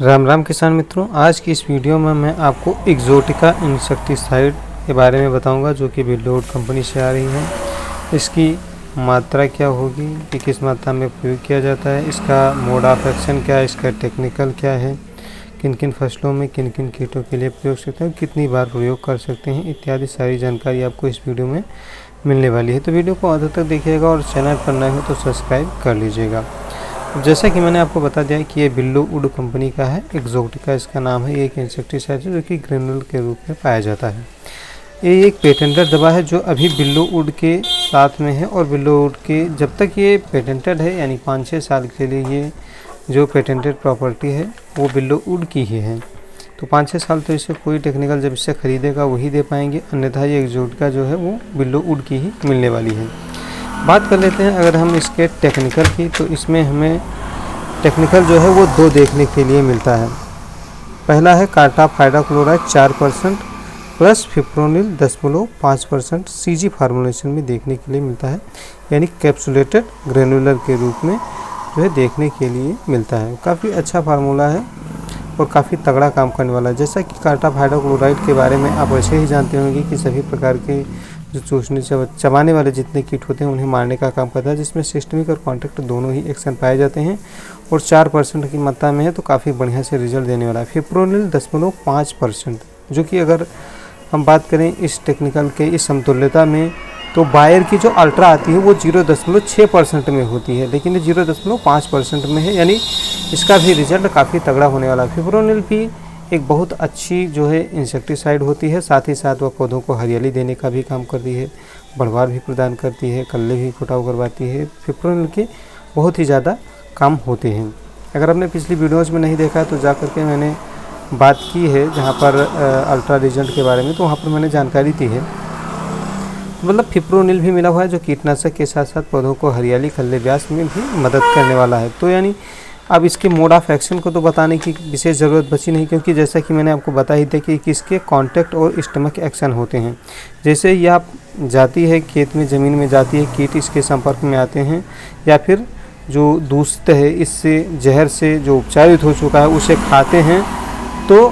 राम राम किसान मित्रों, आज की इस वीडियो में मैं आपको एक्सोटिका इंसेक्टिसाइड के बारे में बताऊंगा जो कि बिल्डोड कंपनी से आ रही है। इसकी मात्रा क्या होगी कि किस मात्रा में प्रयोग किया जाता है, इसका मोड ऑफ एक्शन क्या है, इसका टेक्निकल क्या है, किन किन फसलों में किन किन कीटों के लिए प्रयोग सकते हैं, कितनी बार प्रयोग कर सकते हैं, इत्यादि सारी जानकारी आपको इस वीडियो में मिलने वाली है। तो वीडियो को अंत तक देखिएगा और चैनल पर नए हो तो सब्सक्राइब कर लीजिएगा। जैसा कि मैंने आपको बता दिया कि ये बिल्डोड कंपनी का है, एक्सोटिका इसका नाम है। ये एक इंसेक्टिसाइड है जो कि ग्रेनुल के रूप में पाया जाता है। ये एक पेटेंटेड दवा है जो अभी बिल्डोड के साथ में है और बिल्डोड के जब तक ये पेटेंटेड है यानी 5-6 साल के लिए ये जो पेटेंटेड प्रॉपर्टी है वो बिल्डोड की ही है। तो 5-6 साल तो इसे कोई टेक्निकल जब इससे ख़रीदेगा वही दे पाएंगे, अन्यथा ये एक्सोटिका जो है वो बिल्डोड की ही मिलने वाली है। बात कर लेते हैं अगर हम इसके टेक्निकल की, तो इसमें हमें टेक्निकल जो है वो 2 देखने के लिए मिलता है। पहला है कार्टाफाइडाक्लोराइड 4% प्लस फिप्रोनिल 10.5% सीजी फार्मूलेशन में देखने के लिए मिलता है, यानी कैप्सुलेटेड ग्रेनुलर के रूप में जो है देखने के लिए मिलता है। काफ़ी अच्छा फार्मूला है और काफ़ी तगड़ा काम करने वाला है। जैसा कि कार्टाफाइडाक्लोराइड के बारे में आप वैसे ही जानते होंगे कि सभी प्रकार के जो चूसने चबाने वाले जितने कीट होते हैं उन्हें मारने का काम करता है, जिसमें सिस्टमिक और कॉन्टैक्ट दोनों ही एक्शन पाए जाते हैं और 4% की मात्रा में है तो काफ़ी बढ़िया से रिजल्ट देने वाला है। फिप्रोनिल 10.5%, जो कि अगर हम बात करें इस टेक्निकल के इस समतुल्यता में तो बायर की जो अल्ट्रा आती है वो 0.6% में होती है, लेकिन ये 0.5% में है, यानी इसका भी रिजल्ट काफ़ी तगड़ा होने वाला है। फिप्रोनिल भी एक बहुत अच्छी जो है इंसेक्टिसाइड होती है, साथ ही साथ वह पौधों को हरियाली देने का भी काम करती है, बढ़वार भी प्रदान करती है, कल्ले भी फुटाव करवाती है। फिप्रोनिल के बहुत ही ज़्यादा काम होते हैं। अगर आपने पिछली वीडियोज़ में नहीं देखा तो जा करके मैंने बात की है जहाँ पर अल्ट्रा रिजल्ट के बारे में, तो वहाँ पर मैंने जानकारी दी है। मतलब फिप्रोनिल भी मिला हुआ है जो कीटनाशक के साथ साथ पौधों को हरियाली कल्ले व्यास में भी मदद करने वाला है। तो यानी अब इसके मोड ऑफ एक्शन को तो बताने की विशेष ज़रूरत बची नहीं, क्योंकि जैसा कि मैंने आपको बता ही था कि इसके कॉन्टैक्ट और स्टमक एक्शन होते हैं। जैसे ही आप जाती है खेत में, ज़मीन में जाती है, कीट इसके संपर्क में आते हैं या फिर जो दूषित है इससे जहर से जो उपचारित हो चुका है उसे खाते हैं तो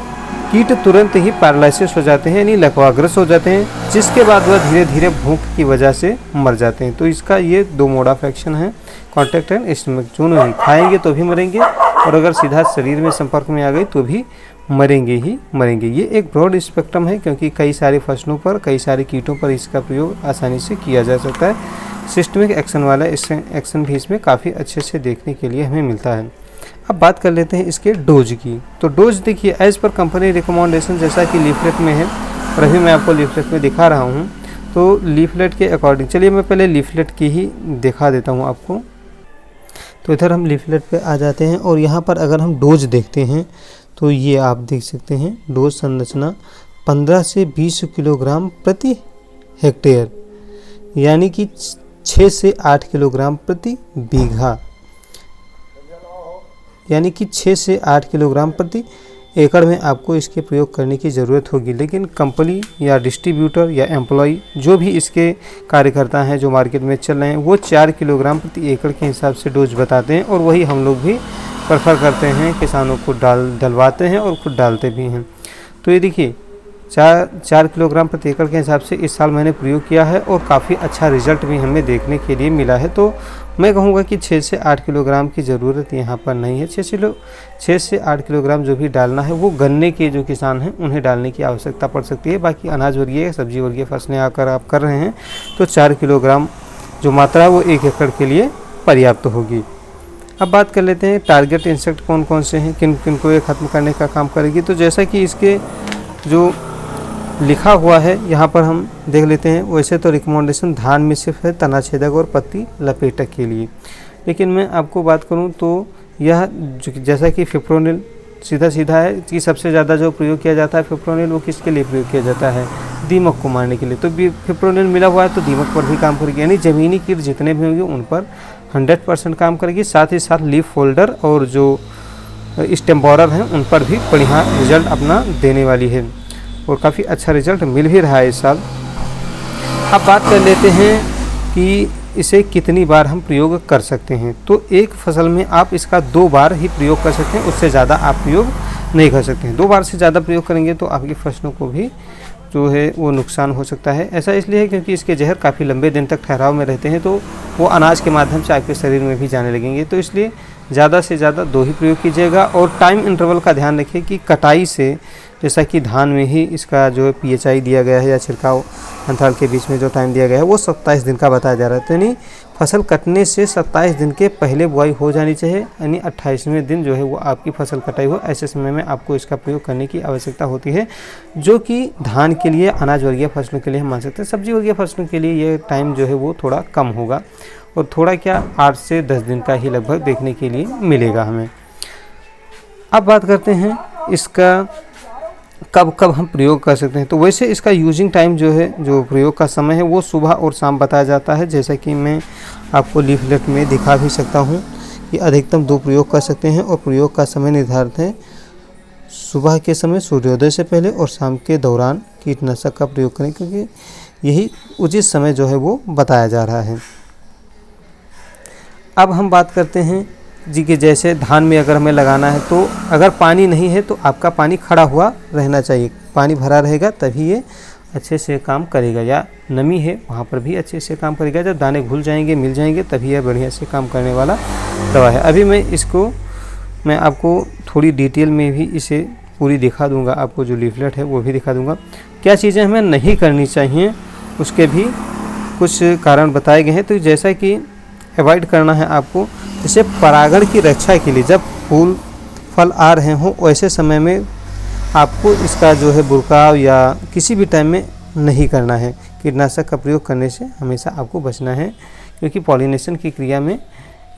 कीट तुरंत ही पैरालिसिस हो जाते हैं, यानी लकवाग्रस्त हो जाते हैं, जिसके बाद वह धीरे धीरे भूख की वजह से मर जाते हैं। तो इसका ये 2 मोड ऑफ एक्शन है, कॉन्टैक्ट एंड स्टमक। दोनों ही खाएंगे तो भी मरेंगे और अगर सीधा शरीर में संपर्क में आ गई तो भी मरेंगे ही मरेंगे। ये एक ब्रॉड स्पेक्ट्रम है, क्योंकि कई सारी फसलों पर, कई सारे कीटों पर इसका प्रयोग आसानी से किया जा सकता है। सिस्टमिक एक्शन वाला एक्शन भी इसमें काफ़ी अच्छे से देखने के लिए हमें मिलता है। अब बात कर लेते हैं इसके डोज की। तो डोज देखिए, एज पर कंपनी रिकमेंडेशन जैसा कि लीफलेट में है और अभी मैं आपको लीफलेट में दिखा रहा हूँ, तो लीफलेट के अकॉर्डिंग चलिए मैं पहले लीफलेट की ही दिखा देता हूँ आपको। तो इधर हम लीफलेट पे आ जाते हैं और यहाँ पर अगर हम डोज देखते हैं तो ये आप देख सकते हैं डोज संरचना 15 से 20 किलोग्राम प्रति हेक्टेयर, यानी कि 6 से 8 किलोग्राम प्रति बीघा, यानी कि 6 से 8 किलोग्राम प्रति एकड़ में आपको इसके प्रयोग करने की ज़रूरत होगी। लेकिन कंपनी या डिस्ट्रीब्यूटर या एम्प्लॉय जो भी इसके कार्यकर्ता हैं जो मार्केट में चल रहे हैं वो 4 किलोग्राम प्रति एकड़ के हिसाब से डोज बताते हैं और वही हम लोग भी प्रेफर करते हैं, किसानों को डलवाते हैं और खुद डालते भी हैं। तो ये देखिए 4 किलोग्राम प्रति एकड़ के हिसाब से इस साल मैंने प्रयोग किया है और काफ़ी अच्छा रिजल्ट भी हमें देखने के लिए मिला है। तो मैं कहूँगा कि 6 से 8 किलोग्राम की ज़रूरत यहाँ पर नहीं है। 6 से 8 किलोग्राम जो भी डालना है वो गन्ने के जो किसान हैं उन्हें डालने की आवश्यकता पड़ सकती है। बाकी अनाज वर्गीय, सब्जी वर्गीय फसलें आकर आप कर रहे हैं तो 4 किलोग्राम जो मात्रा है वो 1 एकड़ के लिए पर्याप्त होगी। अब बात कर लेते हैं टारगेट इंसेक्ट कौन कौन से हैं, किन किन को ये ख़त्म करने का काम करेगी। तो जैसा कि इसके जो लिखा हुआ है यहाँ पर हम देख लेते हैं। वैसे तो रिकमेंडेशन धान में सिर्फ है तनाछेदक और पत्ती लपेटक के लिए, लेकिन मैं आपको बात करूँ तो यह जैसा कि फिप्रोनिल सीधा है कि सबसे ज़्यादा जो प्रयोग किया जाता है फिप्रोनिल वो किसके लिए प्रयोग किया जाता है, दीमक को मारने के लिए। तो फिप्रोनिल मिला हुआ है तो दीमक पर भी काम करेगी, यानी ज़मीनी कीट जितने भी होंगे उन पर 100% काम करेगी। साथ ही साथ लीफ फोल्डर और जो स्टेम बोरर हैं उन पर भी बढ़िया रिजल्ट अपना देने वाली है और काफ़ी अच्छा रिजल्ट मिल भी रहा है इस साल। अब बात कर लेते हैं कि इसे कितनी बार हम प्रयोग कर सकते हैं। तो एक फसल में आप इसका 2 बार ही प्रयोग कर सकते हैं, उससे ज़्यादा आप प्रयोग नहीं कर सकते हैं। 2 बार से ज़्यादा प्रयोग करेंगे तो आपकी फसलों को भी जो है वो नुकसान हो सकता है। ऐसा इसलिए है क्योंकि इसके जहर काफ़ी लंबे दिन तक ठहराव में रहते हैं, तो वो अनाज के माध्यम से आपके शरीर में भी जाने लगेंगे। तो इसलिए ज़्यादा से ज़्यादा 2 ही प्रयोग कीजिएगा। और टाइम इंटरवल का ध्यान रखिए कि कटाई से, जैसा कि धान में ही इसका जो है PHI दिया गया है या छिड़काव अंतराल के बीच में जो टाइम दिया गया है वो 27 दिन का बताया जा रहा है। तो यानी फसल कटने से 27 दिन के पहले बुआई हो जानी चाहिए, यानी 28वें दिन जो है वो आपकी फसल कटाई हो। ऐसे समय में आपको इसका प्रयोग करने की आवश्यकता होती है, जो कि धान के लिए, अनाज वर्गीय फसलों के लिए हम मान सकते हैं। सब्जी वर्गीय फसलों के लिए ये टाइम जो है वो थोड़ा कम होगा, और थोड़ा क्या 8 से 10 दिन का ही लगभग देखने के लिए मिलेगा हमें। अब बात करते हैं इसका कब कब हम प्रयोग कर सकते हैं। तो वैसे इसका यूजिंग टाइम जो है, जो प्रयोग का समय है, वो सुबह और शाम बताया जाता है। जैसा कि मैं आपको लीफलेट में दिखा भी सकता हूँ कि अधिकतम 2 प्रयोग कर सकते हैं, और प्रयोग का समय निर्धारित है सुबह के समय सूर्योदय से पहले और शाम के दौरान कीटनाशक का प्रयोग करें, क्योंकि यही उचित समय जो है वो बताया जा रहा है। अब हम बात करते हैं जी कि जैसे धान में अगर हमें लगाना है, तो अगर पानी नहीं है तो आपका पानी खड़ा हुआ रहना चाहिए। पानी भरा रहेगा तभी ये अच्छे से काम करेगा, या नमी है वहाँ पर भी अच्छे से काम करेगा। जब दाने घुल जाएंगे, मिल जाएंगे, तभी यह बढ़िया से काम करने वाला दवा है। अभी मैं आपको थोड़ी डिटेल में भी इसे पूरी दिखा दूंगा, आपको जो लीफलेट है वो भी दिखा दूंगा। क्या चीज़ें हमें नहीं करनी चाहिए उसके भी कुछ कारण बताए गए हैं। तो जैसा कि अवॉइड करना है आपको, जैसे परागण की रक्षा के लिए जब फूल फल आ रहे हों वैसे समय में आपको इसका जो है बुरकाव या किसी भी टाइम में नहीं करना है। कीटनाशक का प्रयोग करने से हमेशा आपको बचना है, क्योंकि पॉलिनेशन की क्रिया में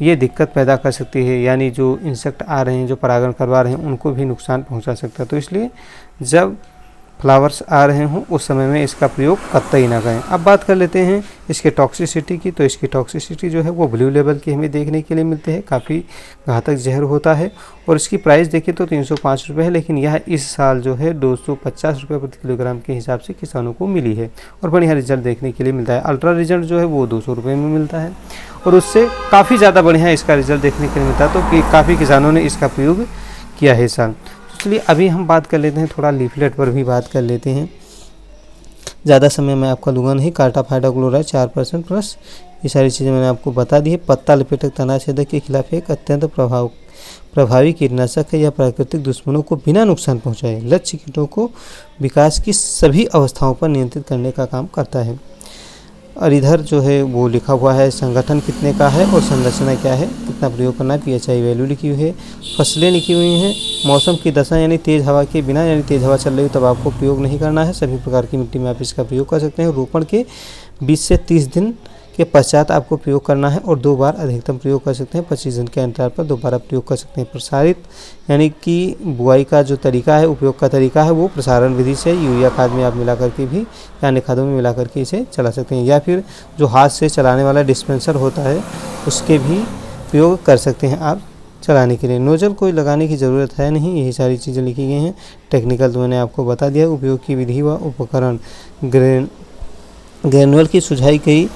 ये दिक्कत पैदा कर सकती है, यानी जो इंसेक्ट आ रहे हैं, जो परागण करवा रहे हैं, उनको भी नुकसान पहुंचा सकता है। तो इसलिए जब फ्लावर्स आ रहे हों उस समय में इसका प्रयोग कतई ना करें। अब बात कर लेते हैं इसके टॉक्सिसिटी की। तो इसकी टॉक्सिसिटी जो है वो ब्लू लेवल की हमें देखने के लिए मिलते हैं, काफ़ी घातक जहर होता है। और इसकी प्राइस देखें तो 305 रुपये है, लेकिन यह इस साल जो है 250 रुपये प्रति किलोग्राम के हिसाब से किसानों को मिली है, और बढ़िया रिजल्ट देखने के लिए मिलता है। अल्ट्रा रिजल्ट जो है वो 200 रुपये में मिलता है, और उससे काफ़ी ज़्यादा बढ़िया इसका रिजल्ट देखने के लिए मिलता है। तो काफ़ी किसानों ने इसका प्रयोग किया है इस साल। चलिए अभी हम बात कर लेते हैं, थोड़ा लीफलेट पर भी बात कर लेते हैं। ज़्यादा समय मैं आपका लूँगा नहीं। कार्टाफाइडाक्लोराइड 4% प्लस, ये सारी चीज़ें मैंने आपको बता दी है। पत्ता लपेटक तना छेदक के खिलाफ एक अत्यंत प्रभावी कीटनाशक है। यह प्राकृतिक दुश्मनों को बिना नुकसान पहुँचाए लक्ष्य कीटों को विकास की सभी अवस्थाओं पर नियंत्रित करने का काम करता है। और इधर जो है वो लिखा हुआ है संगठन कितने का है और संरचना क्या है, कितना प्रयोग करना है, PHI वैल्यू लिखी हुई है, फसलें लिखी हुई हैं, मौसम की दशा यानी तेज़ हवा के बिना, यानी तेज़ हवा चल रही हो तब आपको प्रयोग नहीं करना है। सभी प्रकार की मिट्टी में आप इसका प्रयोग कर सकते हैं। रोपण के 20 से 30 दिन के पश्चात आपको प्रयोग करना है, और 2 बार अधिकतम प्रयोग कर सकते हैं। 25 दिन के अंतराल पर 2 बार आप प्रयोग कर सकते हैं। प्रसारित यानी कि बुआई का जो तरीका है, उपयोग का तरीका है, वो प्रसारण विधि से यूरिया खाद में आप मिला करके भी या अन्य खादों में मिला करके इसे चला सकते हैं, या फिर जो हाथ से चलाने वाला डिस्पेंसर होता है उसके भी प्रयोग कर सकते हैं आप चलाने के लिए। नोजल कोई लगाने की ज़रूरत है नहीं, यही सारी चीज़ें लिखी गई हैं। टेक्निकल तो मैंने आपको बता दिया। उपयोग की विधि व उपकरण, ग्रेनुअल की सुझाई गई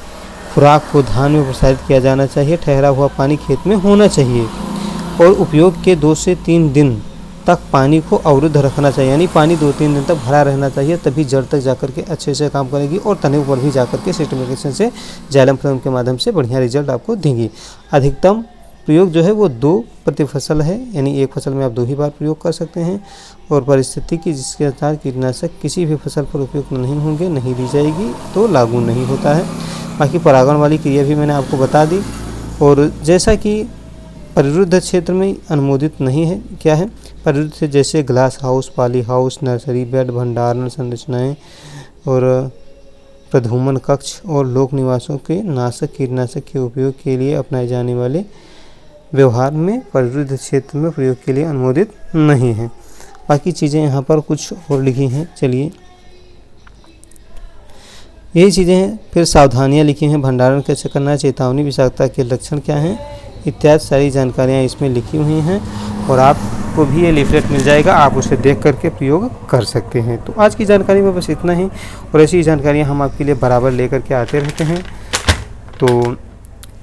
खुराक को धान में प्रसारित किया जाना चाहिए। ठहरा हुआ पानी खेत में होना चाहिए, और उपयोग के 2 से 3 दिन तक पानी को अवरुद्ध रखना चाहिए, यानी पानी 2-3 दिन तक भरा रहना चाहिए, तभी जड़ तक जाकर के अच्छे से काम करेगी, और तने पर भी जाकर के सिस्टमिफिकेशन से जाइलम फ्लोएम के माध्यम से बढ़िया रिजल्ट आपको देंगी। अधिकतम प्रयोग जो है वो 2 प्रति फसल है, यानी एक फसल में आप 2 ही बार प्रयोग कर सकते हैं। और परिस्थिति की जिसके अनुसार कीटनाशक किसी भी फसल पर उपयुक्त नहीं होंगे, नहीं दी जाएगी तो लागू नहीं होता है। बाकी परागण वाली क्रिया भी मैंने आपको बता दी। और जैसा कि परिरुद्ध क्षेत्र में अनुमोदित नहीं है, क्या है परिरुद्ध से, जैसे glass house, poly house, nursery bed, भंडारण संरचनाएं और प्रधूमन कक्ष और लोक निवासों के नाशक कीटनाशक के उपयोग के लिए अपनाए जाने वाले व्यवहार में परिरुद्ध क्षेत्र में प्रयोग के लिए अनुमोदित नहीं है। बाकी चीज़ें यहाँ पर कुछ और लिखी हैं, चलिए यही चीज़ें हैं। फिर सावधानियाँ लिखी हैं, भंडारण कैसे करना है, चेतावनी, विषाक्तता के लक्षण क्या हैं, इत्यादि सारी जानकारियाँ इसमें लिखी हुई हैं। और आपको भी ये लीफलेट मिल जाएगा, आप उसे देख करके प्रयोग कर सकते हैं। तो आज की जानकारी में बस इतना ही, और ऐसी जानकारियाँ हम आपके लिए बराबर लेकर के आते रहते हैं। तो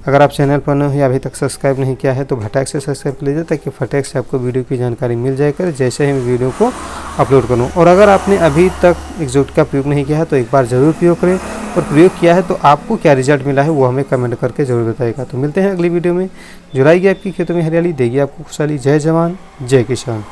अगर आप चैनल पर नए हो या अभी तक सब्सक्राइब नहीं किया है तो फटाक से सब्सक्राइब कर लीजिए, ताकि फटाक से आपको वीडियो की जानकारी मिल जाए कर जैसे ही मैं वीडियो को अपलोड करूँ। और अगर आपने अभी तक एक्सोटिका प्रयोग नहीं किया है तो एक बार ज़रूर प्रयोग करें, और प्रयोग किया है तो आपको क्या रिजल्ट मिला है वो हमें कमेंट करके ज़रूर बताइएगा। तो मिलते हैं अगली वीडियो में, जो लाएगी आपकी खेतों में हरियाली, देगी आपको खुशहाली। जय जवान जय किसान।